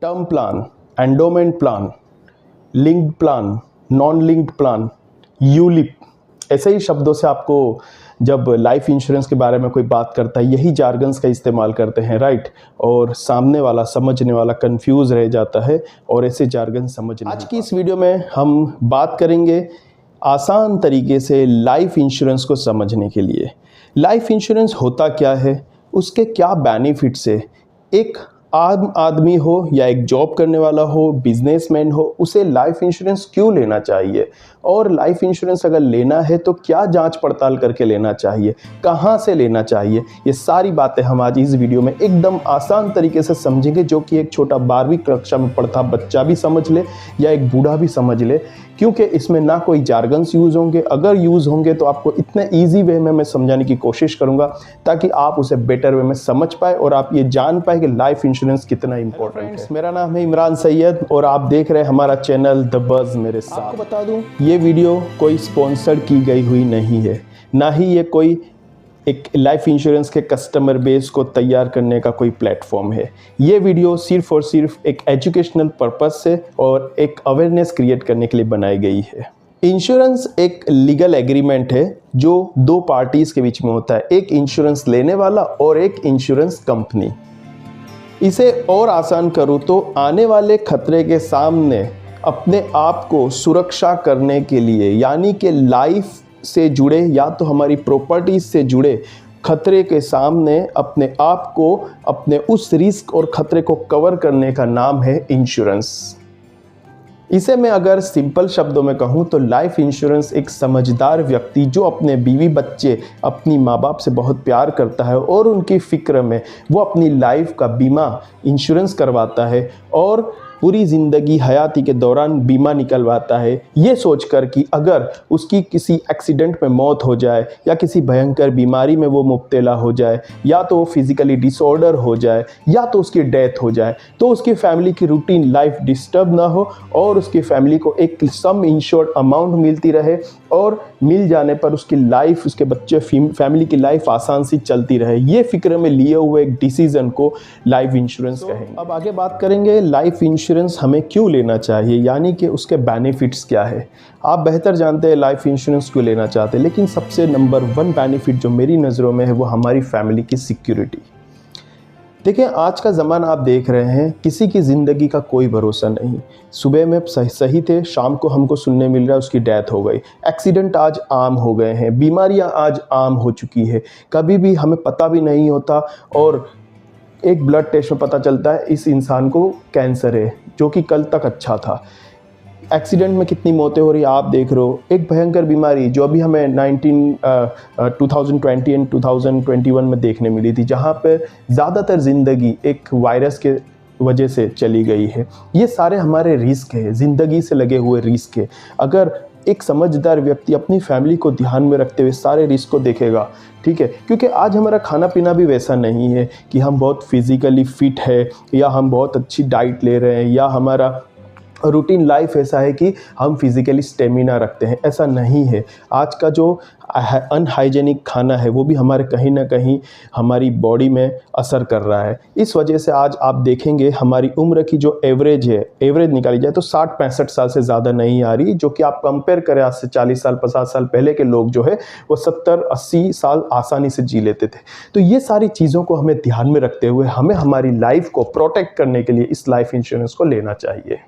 Term plan, endowment plan, linked plan, non linked plan, ULIP, ऐसे ही शब्दों से आपको जब लाइफ इंश्योरेंस के बारे में कोई बात करता है यही जार्गन्स का इस्तेमाल करते हैं, राइट। और सामने वाला, समझने वाला कंफ्यूज रह जाता है और ऐसे जार्गन समझ नहीं। आज की इस वीडियो में हम बात करेंगे आसान तरीके से लाइफ इंश्योरेंस को समझने के लिए। लाइफ इंश्योरेंस होता क्या है, उसके क्या बेनिफिट्स है, एक आम आदमी हो या एक जॉब करने वाला हो, बिजनेसमैन हो, उसे लाइफ इंश्योरेंस क्यों लेना चाहिए, और लाइफ इंश्योरेंस अगर लेना है तो क्या जांच पड़ताल करके लेना चाहिए, कहां से लेना चाहिए, ये सारी बातें हम आज इस वीडियो में एकदम आसान तरीके से समझेंगे, जो कि एक छोटा 12वीं कक्षा में पढ़ता बच्चा भी समझ ले या एक बूढ़ा भी समझ ले, क्योंकि इसमें ना कोई जार्गन्स यूज़ होंगे। अगर यूज़ होंगे तो आपको इतने ईजी वे में मैं समझाने की कोशिश करूंगा ताकि आप उसे बेटर वे में समझ पाए और आप ये जान पाए कि लाइफ इंश्योरेंस कितना इंपॉर्टेंट है। मेरा नाम है इमरान सैयद और आप देख रहे हैं हमारा चैनल द बज़ मेरे साथ। आपको बता दूं, ये वीडियो कोई स्पॉन्सर्ड की गई हुई नहीं है, ना ही ये कोई एक लाइफ इंश्योरेंस के कस्टमर बेस को तैयार करने का कोई प्लेटफॉर्म है। ये वीडियो सिर्फ और सिर्फ एक एजुकेशनल पर्पस से और एक अवेयरनेस क्रिएट करने के लिए बनाई गई है। इंश्योरेंस एक लीगल एग्रीमेंट है जो दो पार्टीज के बीच में होता है, एक इंश्योरेंस लेने वाला और एक इंश्योरेंस कंपनी। इसे और आसान करूँ तो आने वाले खतरे के सामने अपने आप को सुरक्षा करने के लिए, यानी कि लाइफ से जुड़े या तो हमारी प्रॉपर्टीज से जुड़े खतरे के सामने अपने आप को, अपने उस रिस्क और खतरे को कवर करने का नाम है इंश्योरेंस। इसे मैं अगर सिंपल शब्दों में कहूँ तो लाइफ इंश्योरेंस एक समझदार व्यक्ति जो अपने बीवी बच्चे, अपनी माँ बाप से बहुत प्यार करता है और उनकी फिक्र में वो अपनी लाइफ का बीमा इंश्योरेंस करवाता है और पूरी ज़िंदगी हयाती के दौरान बीमा निकलवाता है, ये सोचकर कि अगर उसकी किसी एक्सीडेंट में मौत हो जाए या किसी भयंकर बीमारी में वो मुब्तला हो जाए या तो फिज़िकली डिसऑर्डर हो जाए या तो उसकी डेथ हो जाए तो उसकी फैमिली की रूटीन लाइफ डिस्टर्ब ना हो और उसकी फैमिली को एक सम इंश्योर्ड अमाउंट मिलती रहे और मिल जाने पर उसकी लाइफ, उसके बच्चे, फैमिली की लाइफ आसान सी चलती रहे। ये फिक्र में लिए हुए एक डिसीज़न को लाइफ इंश्योरेंस कहेंगे। अब आगे बात करेंगे लाइफ इंश्योरेंस हमें क्यों लेना चाहिए, यानी कि उसके बेनिफिट्स क्या है। आप बेहतर जानते हैं लाइफ इंश्योरेंस क्यों लेना चाहते हैं, लेकिन सबसे नंबर 1 बेनिफिट जो मेरी नज़रों में है वो हमारी फैमिली की सिक्योरिटी। देखिए, आज का ज़माना आप देख रहे हैं, किसी की ज़िंदगी का कोई भरोसा नहीं। सुबह में सही थे, शाम को हमको सुनने मिल रहा है उसकी डेथ हो गई। एक्सीडेंट आज आम हो गए हैं, बीमारियां आज आम हो चुकी है, कभी भी हमें पता भी नहीं होता और एक ब्लड टेस्ट में पता चलता है इस इंसान को कैंसर है, जो कि कल तक अच्छा था। एक्सीडेंट में कितनी मौतें हो रही है आप देख रहे हो। एक भयंकर बीमारी जो अभी हमें 2020 एंड 2021 में देखने मिली थी, जहाँ पर ज़्यादातर ज़िंदगी एक वायरस के वजह से चली गई है। ये सारे हमारे रिस्क है, ज़िंदगी से लगे हुए रिस्क है। अगर एक समझदार व्यक्ति अपनी फैमिली को ध्यान में रखते हुए सारे रिस्क को देखेगा, ठीक है, क्योंकि आज हमारा खाना पीना भी वैसा नहीं है कि हम बहुत फिज़िकली फिट है या हम बहुत अच्छी डाइट ले रहे हैं या हमारा रूटीन लाइफ ऐसा है कि हम फिज़िकली स्टेमिना रखते हैं, ऐसा नहीं है। आज का जो अनहाइजेनिक खाना है वो भी हमारे कहीं ना कहीं हमारी बॉडी में असर कर रहा है। इस वजह से आज आप देखेंगे हमारी उम्र की जो एवरेज है, एवरेज निकाली जाए तो 60-65 साल से ज़्यादा नहीं आ रही, जो कि आप कंपेयर करें आज से 40 साल 50 साल पहले के लोग जो है वो 70-80 साल आसानी से जी लेते थे। तो ये सारी चीज़ों को हमें ध्यान में रखते हुए हमें हमारी लाइफ को प्रोटेक्ट करने के लिए इस लाइफ इंश्योरेंस को लेना चाहिए।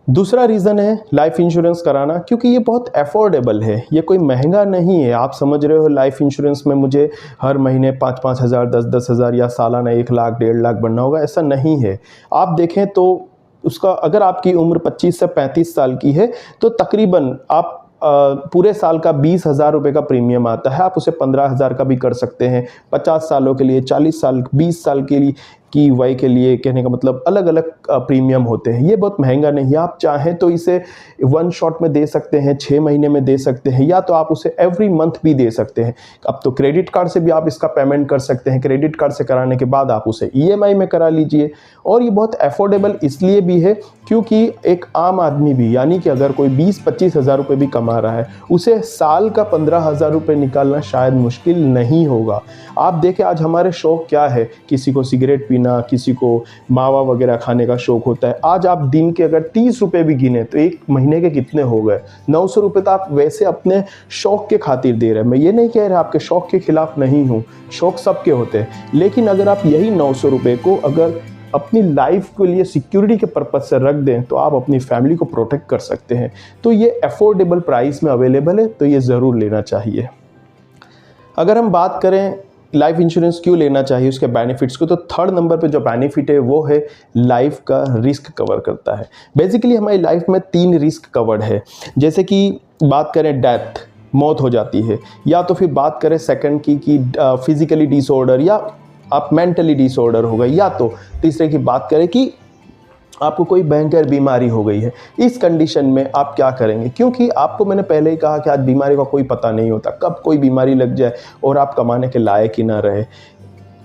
दूसरा रीज़न है लाइफ इंश्योरेंस कराना, क्योंकि ये बहुत अफोर्डेबल है, ये कोई महंगा नहीं है। आप समझ रहे हो लाइफ इंश्योरेंस में मुझे हर महीने 5-5 हज़ार, 10-10 हज़ार या सालाना 1 लाख 1.5 लाख बनना होगा, ऐसा नहीं है। आप देखें तो उसका, अगर आपकी उम्र 25 से 35 साल की है तो तकरीबन आप पूरे साल का 20,000 रुपये का प्रीमियम आता है। आप उसे 15,000 का भी कर सकते हैं। 50 सालों के लिए, 40 साल, 20 साल के लिए की वय के लिए, कहने का मतलब अलग अलग प्रीमियम होते हैं। ये बहुत महंगा नहीं है। आप चाहें तो इसे 1 शॉट में दे सकते हैं, 6 महीने में दे सकते हैं, या तो आप उसे एवरी मंथ भी दे सकते हैं। अब तो क्रेडिट कार्ड से भी आप इसका पेमेंट कर सकते हैं। क्रेडिट कार्ड से कराने के बाद आप उसे EMI में करा लीजिए। और ये बहुत अफोर्डेबल इसलिए भी है क्योंकि एक आम आदमी भी, यानी कि अगर कोई 20-25 हज़ार रुपये भी कमा रहा है, उसे साल का 15,000 रुपये निकालना शायद मुश्किल नहीं होगा। आप देखें आज हमारे शौक क्या है, किसी को सिगरेट पीना पीना, किसी को मावा वगैरह खाने का शौक होता है। आज आप दिन के अगर 30 रुपये भी गिने तो एक महीने के कितने हो गए? 900 रुपये तो आप वैसे अपने शौक के खातिर दे रहे हैं। मैं ये नहीं कह रहा आपके शौक के खिलाफ नहीं हूँ, शौक सबके होते हैं, लेकिन अगर आप यही 900 रुपये को अगर अपनी लाइफ के लिए सिक्योरिटी के पर्पज से रख दें तो आप अपनी फैमिली को प्रोटेक्ट कर सकते हैं। तो ये अफोर्डेबल प्राइस में अवेलेबल है, तो ये ज़रूर लेना चाहिए। अगर हम बात करें लाइफ इंश्योरेंस क्यों लेना चाहिए, उसके बेनिफिट्स को, तो थर्ड नंबर पे जो बेनिफिट है वो है लाइफ का रिस्क कवर करता है। बेसिकली हमारी लाइफ में 3 रिस्क कवर्ड है। जैसे कि बात करें डेथ, मौत हो जाती है, या तो फिर बात करें सेकंड की कि फिजिकली डिसऑर्डर या आप मेंटली डिसऑर्डर हो गए, या तो तीसरे की बात करें कि आपको कोई भयंकर बीमारी हो गई है। इस कंडीशन में आप क्या करेंगे? क्योंकि आपको मैंने पहले ही कहा कि आज बीमारी का कोई पता नहीं होता, कब कोई बीमारी लग जाए और आप कमाने के लायक ही ना रहे,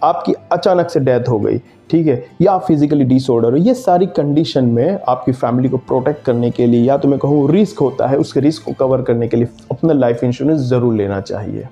आपकी अचानक से डेथ हो गई, ठीक है, या आप फिजिकली डिसऑर्डर हो। ये सारी कंडीशन में आपकी फैमिली को प्रोटेक्ट करने के लिए, या तो मैं कहूँ रिस्क होता है, उसके रिस्क को कवर करने के लिए अपना लाइफ इंश्योरेंस ज़रूर लेना चाहिए।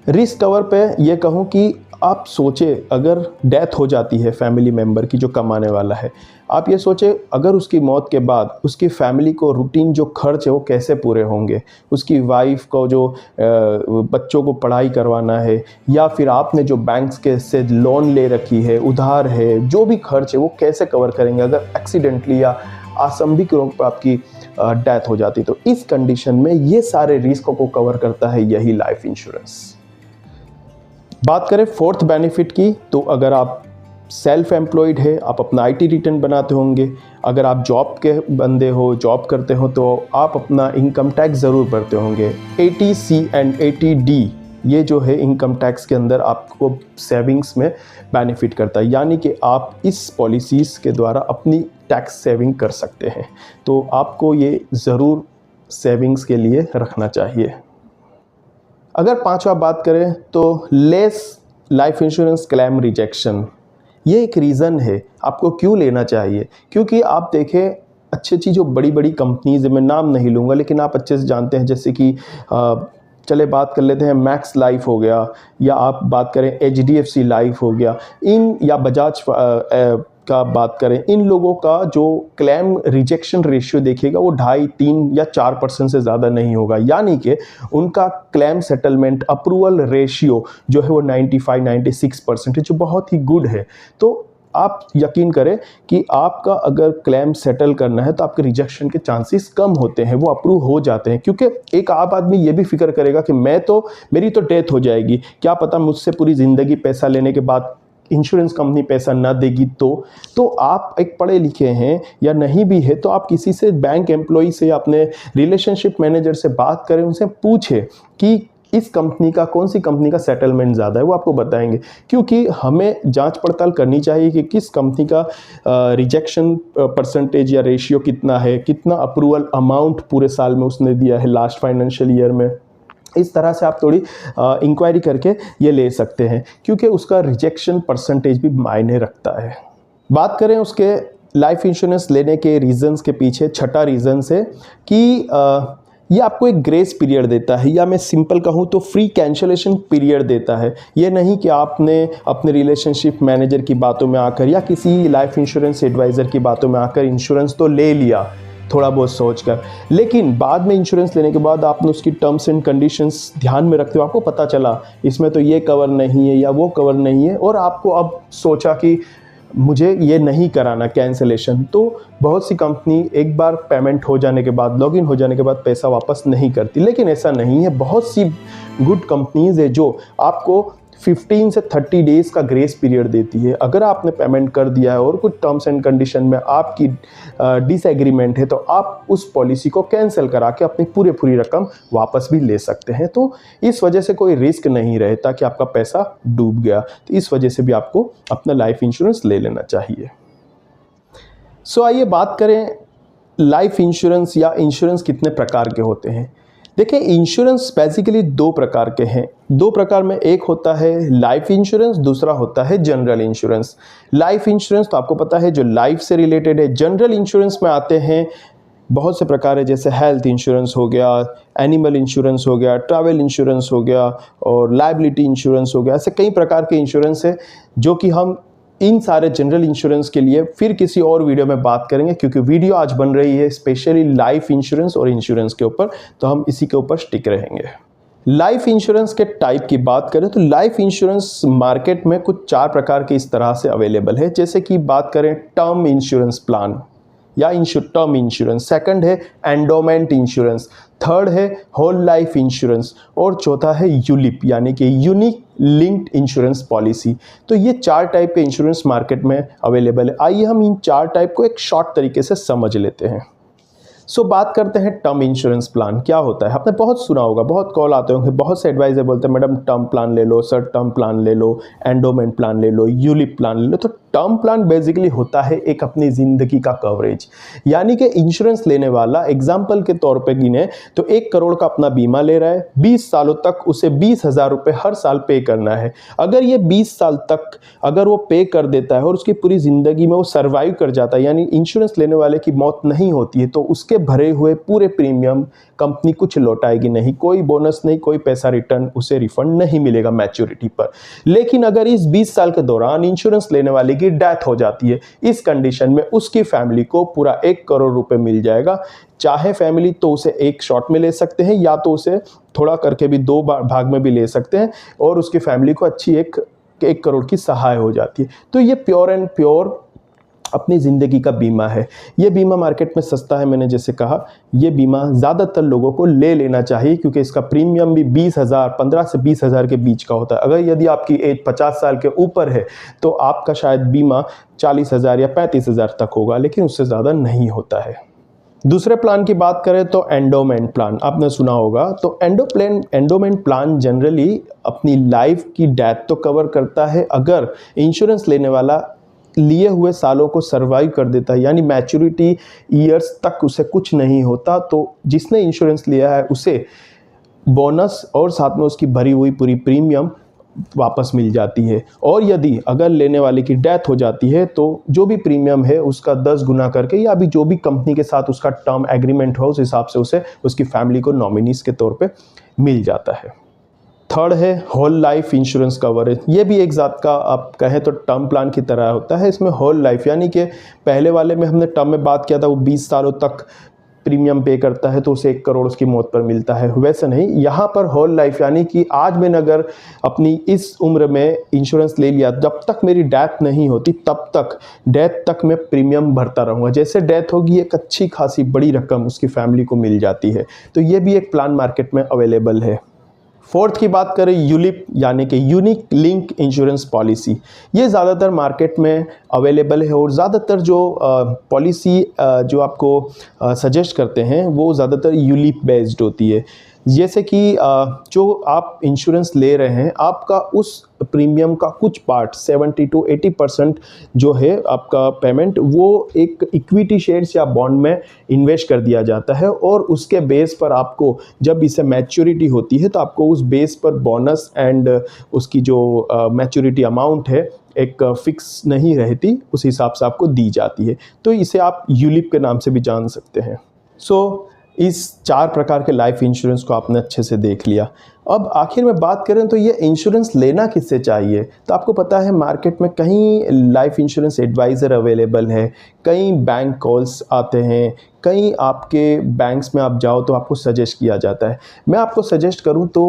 रिस्क कवर पे ये कहूँ कि आप सोचें, अगर डेथ हो जाती है फैमिली मेम्बर की जो कमाने वाला है, आप ये सोचें अगर उसकी मौत के बाद उसकी फैमिली को रूटीन जो खर्च है वो कैसे पूरे होंगे। उसकी वाइफ को जो बच्चों को पढ़ाई करवाना है, या फिर आपने जो बैंक्स के से लोन ले रखी है, उधार है, जो भी खर्च है वो कैसे कवर करेंगे अगर एक्सीडेंटली या आकस्मिक रूप पर आपकी डेथ हो जाती। तो इस कंडीशन में ये सारे रिस्कों को कवर करता है यही लाइफ इंश्योरेंस। बात करें फोर्थ बेनिफिट की, तो अगर आप सेल्फ एम्प्लॉयड है, आप अपना आईटी रिटर्न बनाते होंगे, अगर आप जॉब के बंदे हो, जॉब करते हो, तो आप अपना इनकम टैक्स ज़रूर भरते होंगे। 80C एंड 80D ये जो है इनकम टैक्स के अंदर आपको सेविंग्स में बेनिफिट करता है, यानी कि आप इस पॉलिसीज़ के द्वारा अपनी टैक्स सेविंग कर सकते हैं। तो आपको ये ज़रूर सेविंग्स के लिए रखना चाहिए। अगर पांचवा बात करें तो less life insurance claim rejection, ये एक रीज़न है आपको क्यों लेना चाहिए। क्योंकि आप देखें अच्छी अच्छी जो बड़ी बड़ी कंपनीज़ है, मैं नाम नहीं लूँगा लेकिन आप अच्छे से जानते हैं, जैसे कि चले बात कर लेते हैं मैक्स लाइफ हो गया, या आप बात करें HDFC लाइफ हो गया, इन या बजाज का बात करें, इन लोगों का जो क्लेम रिजेक्शन रेशियो देखिएगा वो 2.5, 3 या 4% से ज़्यादा नहीं होगा। यानी कि उनका क्लेम सेटलमेंट अप्रूवल रेशियो जो है वो 95-96% है, जो बहुत ही गुड है। तो आप यकीन करें कि आपका अगर क्लेम सेटल करना है तो आपके रिजेक्शन के चांसेस कम होते हैं, वो अप्रूव हो जाते हैं। क्योंकि एक आप आदमी ये भी फिक्र करेगा कि मेरी तो डेथ हो जाएगी, क्या पता मुझसे पूरी ज़िंदगी पैसा लेने के बाद इंश्योरेंस कंपनी पैसा ना देगी। तो आप एक पढ़े लिखे हैं या नहीं भी है तो आप किसी से, बैंक एम्प्लॉय से, अपने रिलेशनशिप मैनेजर से बात करें, उनसे पूछें कि इस कंपनी का, कौन सी कंपनी का सेटलमेंट ज़्यादा है, वो आपको बताएंगे। क्योंकि हमें जांच पड़ताल करनी चाहिए कि किस कंपनी का रिजेक्शन परसेंटेज या रेशियो कितना है, कितना अप्रूवल अमाउंट पूरे साल में उसने दिया है लास्ट फाइनेंशियल ईयर में। इस तरह से आप थोड़ी इंक्वायरी करके ये ले सकते हैं, क्योंकि उसका रिजेक्शन परसेंटेज भी मायने रखता है। बात करें उसके लाइफ इंश्योरेंस लेने के रीज़न्स के पीछे, छठा रीज़न्स है कि ये आपको एक ग्रेस पीरियड देता है, या मैं सिंपल कहूँ तो फ्री कैंसलेशन पीरियड देता है। ये नहीं कि आपने अपने रिलेशनशिप मैनेजर की बातों में आकर या किसी लाइफ इंश्योरेंस एडवाइज़र की बातों में आकर इंश्योरेंस तो ले लिया थोड़ा बहुत सोचकर, लेकिन बाद में इंश्योरेंस लेने के बाद आपने उसकी टर्म्स एंड कंडीशंस ध्यान में रखते हुए आपको पता चला इसमें तो ये कवर नहीं है या वो कवर नहीं है, और आपको अब सोचा कि मुझे ये नहीं कराना कैंसलेशन, तो बहुत सी कंपनी एक बार पेमेंट हो जाने के बाद, लॉगिन हो जाने के बाद पैसा वापस नहीं करती। लेकिन ऐसा नहीं है, बहुत सी गुड कंपनीज़ है जो आपको 15 से 30 डेज़ का ग्रेस पीरियड देती है। अगर आपने पेमेंट कर दिया है और कुछ टर्म्स एंड कंडीशन में आपकी डिसएग्रीमेंट है तो आप उस पॉलिसी को कैंसिल करा के अपनी पूरी रकम वापस भी ले सकते हैं। तो इस वजह से कोई रिस्क नहीं रहता कि आपका पैसा डूब गया। तो इस वजह से भी आपको अपना लाइफ इंश्योरेंस ले लेना चाहिए। सो आइए बात करें लाइफ इंश्योरेंस या इंश्योरेंस कितने प्रकार के होते हैं। देखिए, इंश्योरेंस बेसिकली 2 प्रकार के हैं। 2 प्रकार में एक होता है लाइफ इंश्योरेंस, दूसरा होता है जनरल इंश्योरेंस। लाइफ इंश्योरेंस तो आपको पता है जो लाइफ से रिलेटेड है। जनरल इंश्योरेंस में आते हैं बहुत से प्रकार है, जैसे हेल्थ इंश्योरेंस हो गया, एनिमल इंश्योरेंस हो गया, ट्रैवल इंश्योरेंस हो गया और लायबिलिटी इंश्योरेंस हो गया। ऐसे कई प्रकार के इंश्योरेंस है जो कि हम इन सारे जनरल इंश्योरेंस के लिए फिर किसी और वीडियो में बात करेंगे, क्योंकि वीडियो आज बन रही है स्पेशली लाइफ इंश्योरेंस और इंश्योरेंस के ऊपर, तो हम इसी के ऊपर स्टिक रहेंगे। लाइफ इंश्योरेंस के टाइप की बात करें तो लाइफ इंश्योरेंस मार्केट में कुछ 4 प्रकार के इस तरह से अवेलेबल है। जैसे कि बात करें टर्म इंश्योरेंस प्लान या टर्म इंश्योरेंस, सेकंड है एंडोमेंट इंश्योरेंस, थर्ड है होल लाइफ इंश्योरेंस और चौथा है यूलिप यानी कि यूनिक लिंक्ड इंश्योरेंस पॉलिसी। तो ये 4 टाइप के इंश्योरेंस मार्केट में अवेलेबल है। आइए हम इन 4 टाइप को एक शॉर्ट तरीके से समझ लेते हैं। बात करते हैं टर्म इंश्योरेंस प्लान क्या होता है। आपने बहुत सुना होगा, बहुत कॉल आते होंगे, बहुत से एडवाइजर बोलते हैं मैडम टर्म प्लान ले लो सर, टर्म प्लान ले लो, एंडोमेंट प्लान ले लो, यूलिप प्लान ले लो। तो टर्म प्लान बेसिकली होता है एक अपनी ज़िंदगी का कवरेज, यानी कि इंश्योरेंस लेने वाला एग्जाम्पल के तौर पे गिने तो 1 करोड़ का अपना बीमा ले रहा है, 20 सालों तक उसे 20,000 रुपये हर साल पे करना है। अगर ये 20 साल तक अगर वो पे कर देता है और उसकी पूरी ज़िंदगी में वो सर्वाइव कर जाता है, यानी इंश्योरेंस लेने वाले की मौत नहीं होती है, तो उसके भरे हुए पूरे प्रीमियम कंपनी कुछ लौटाएगी नहीं, कोई बोनस नहीं, कोई पैसा रिटर्न उसे रिफंड नहीं मिलेगा मैच्योरिटी पर। लेकिन अगर इस 20 साल के दौरान इंश्योरेंस लेने वाले की डेथ हो जाती है, इस कंडीशन में उसकी फैमिली को पूरा 1 करोड़ रुपए मिल जाएगा। चाहे फैमिली तो उसे एक शॉट में ले सकते हैं या तो उसे थोड़ा करके भी 2 भाग में भी ले सकते हैं और उसकी फैमिली को अच्छी 1 करोड़ की सहाय हो जाती है। तो ये प्योर एंड प्योर अपनी ज़िंदगी का बीमा है। ये बीमा मार्केट में सस्ता है, मैंने जैसे कहा। ये बीमा ज़्यादातर लोगों को ले लेना चाहिए क्योंकि इसका प्रीमियम भी 20,000, 15 से 20,000 के बीच का होता है। अगर यदि आपकी एज 50 साल के ऊपर है तो आपका शायद बीमा 40,000 या 35,000 तक होगा, लेकिन उससे ज़्यादा नहीं होता है। दूसरे प्लान की बात करें तो एंडोमेंट प्लान आपने सुना होगा। तो एंडोमेंट प्लान जनरली अपनी लाइफ की डेथ तो कवर करता है अगर इंश्योरेंस लेने वाला लिए हुए सालों को सर्वाइव कर देता है, यानी मैच्योरिटी ईयर्स तक उसे कुछ नहीं होता, तो जिसने इंश्योरेंस लिया है उसे बोनस और साथ में उसकी भरी हुई पूरी प्रीमियम वापस मिल जाती है। और यदि अगर लेने वाले की डेथ हो जाती है तो जो भी प्रीमियम है उसका 10 गुना करके या अभी जो भी कंपनी के साथ उसका टर्म एग्रीमेंट हो उस हिसाब से उसे उसकी फैमिली को नॉमिनीज के तौर पे मिल जाता है। थर्ड है होल लाइफ इंश्योरेंस कवरेज। ये भी एक ज़ात का आप कहें तो टर्म प्लान की तरह होता है। इसमें होल लाइफ यानी कि पहले वाले में हमने टर्म में बात किया था वो 20 सालों तक प्रीमियम पे करता है तो उसे 1 करोड़ उसकी मौत पर मिलता है, वैसे नहीं। यहाँ पर होल लाइफ यानी कि आज मैंने अगर अपनी इस उम्र में इंश्योरेंस ले लिया, जब तक मेरी डेथ नहीं होती तब तक डेथ तक मैं प्रीमियम भरता रहूँगा। जैसे डेथ होगी एक अच्छी खासी बड़ी रकम उसकी फैमिली को मिल जाती है। तो ये भी एक प्लान मार्केट में अवेलेबल है। फोर्थ की बात करें यूलिप यानी कि यूनिक लिंक इंश्योरेंस पॉलिसी। ये ज़्यादातर मार्केट में अवेलेबल है और ज़्यादातर जो पॉलिसी जो आपको सजेस्ट करते हैं वो ज़्यादातर यूलिप बेस्ड होती है। जैसे कि जो आप इंश्योरेंस ले रहे हैं आपका उस प्रीमियम का कुछ पार्ट 70 to 80% जो है आपका पेमेंट वो एक इक्विटी शेयर्स या बॉन्ड में इन्वेस्ट कर दिया जाता है और उसके बेस पर आपको जब इसे मैच्योरिटी होती है तो आपको उस बेस पर बोनस एंड उसकी जो मैच्योरिटी अमाउंट है एक फिक्स नहीं रहती, उस हिसाब से आपको दी जाती है। तो इसे आप यूलिप के नाम से भी जान सकते हैं। इस 4 प्रकार के लाइफ इंश्योरेंस को आपने अच्छे से देख लिया। अब आखिर में बात करें तो ये इंश्योरेंस लेना किससे चाहिए। तो आपको पता है मार्केट में कई लाइफ इंश्योरेंस एडवाइज़र अवेलेबल है, कई बैंक कॉल्स आते हैं, कई आपके बैंक्स में आप जाओ तो आपको सजेस्ट किया जाता है। मैं आपको सजेस्ट करूं तो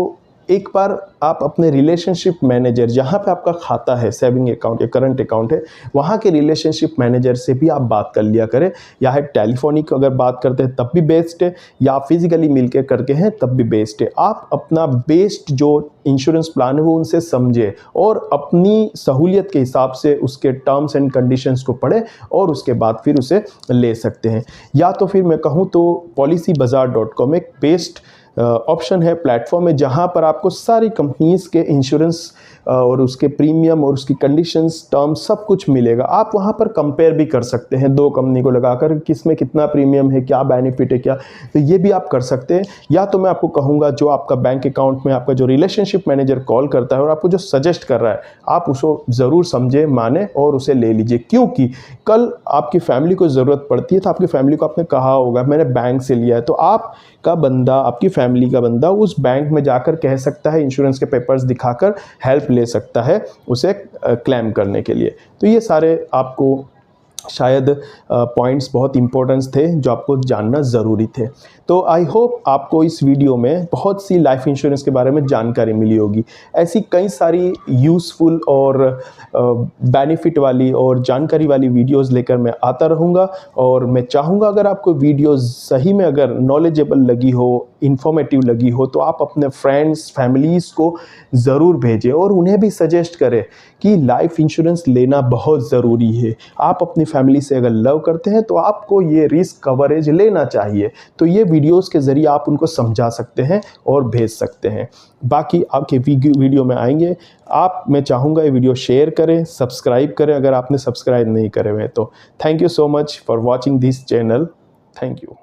एक बार आप अपने रिलेशनशिप मैनेजर, जहाँ पे आपका खाता है, सेविंग अकाउंट या करंट अकाउंट है, वहाँ के रिलेशनशिप मैनेजर से भी आप बात कर लिया करें। या है टेलीफोनिक अगर बात करते हैं तब भी बेस्ट है, या फिजिकली मिलकर करके हैं तब भी बेस्ट है। आप अपना बेस्ट जो इंश्योरेंस प्लान है वो उनसे समझे और अपनी सहूलियत के हिसाब से उसके टर्म्स एंड कंडीशंस को पढ़े और उसके बाद फिर उसे ले सकते हैं। या तो फिर मैं कहूँ तो policybazaar.com एक बेस्ट ऑप्शन है, प्लेटफॉर्म है, जहां पर आपको सारी कंपनीज के इंश्योरेंस और उसके प्रीमियम और उसकी कंडीशंस, टर्म्स सब कुछ मिलेगा। आप वहां पर कंपेयर भी कर सकते हैं 2 कंपनी को लगाकर, किस में कितना प्रीमियम है, क्या बेनिफिट है, क्या, तो ये भी आप कर सकते हैं। या तो मैं आपको कहूँगा जो आपका बैंक अकाउंट में आपका जो रिलेशनशिप मैनेजर कॉल करता है और आपको जो सजेस्ट कर रहा है आप उसको ज़रूर समझे, माने और उसे ले लीजिए, क्योंकि कल आपकी फैमिली को ज़रूरत पड़ती है तो आपकी फैमिली को आपने कहा होगा मैंने बैंक से लिया है, तो आपका बंदा आपकी फैमिली का बंदा उस बैंक में जाकर कह सकता है, इंश्योरेंस के पेपर्स दिखाकर हेल्प ले सकता है उसे क्लेम करने के लिए। तो ये सारे आपको शायद पॉइंट्स बहुत इंपॉर्टेंट थे जो आपको जानना ज़रूरी थे। तो आई होप आपको इस वीडियो में बहुत सी लाइफ इंश्योरेंस के बारे में जानकारी मिली होगी। ऐसी कई सारी यूज़फुल और बेनिफिट वाली और जानकारी वाली वीडियोस लेकर मैं आता रहूँगा। और मैं चाहूँगा अगर आपको वीडियोस सही में अगर नॉलेजेबल लगी हो, इंफॉर्मेटिव लगी हो, तो आप अपने फ्रेंड्स फैमिलीज़ को ज़रूर भेजें और उन्हें भी सजेस्ट करें कि लाइफ इंश्योरेंस लेना बहुत ज़रूरी है। आप अपनी फैमिली से अगर लव करते हैं तो आपको ये रिस्क कवरेज लेना चाहिए। तो ये वीडियोस के ज़रिए आप उनको समझा सकते हैं और भेज सकते हैं। बाकी आपके वीडियो में आएंगे। मैं चाहूँगा ये वीडियो शेयर करें, सब्सक्राइब करें अगर आपने सब्सक्राइब नहीं करे हुए तो। Thank you so much for watching this channel. Thank you.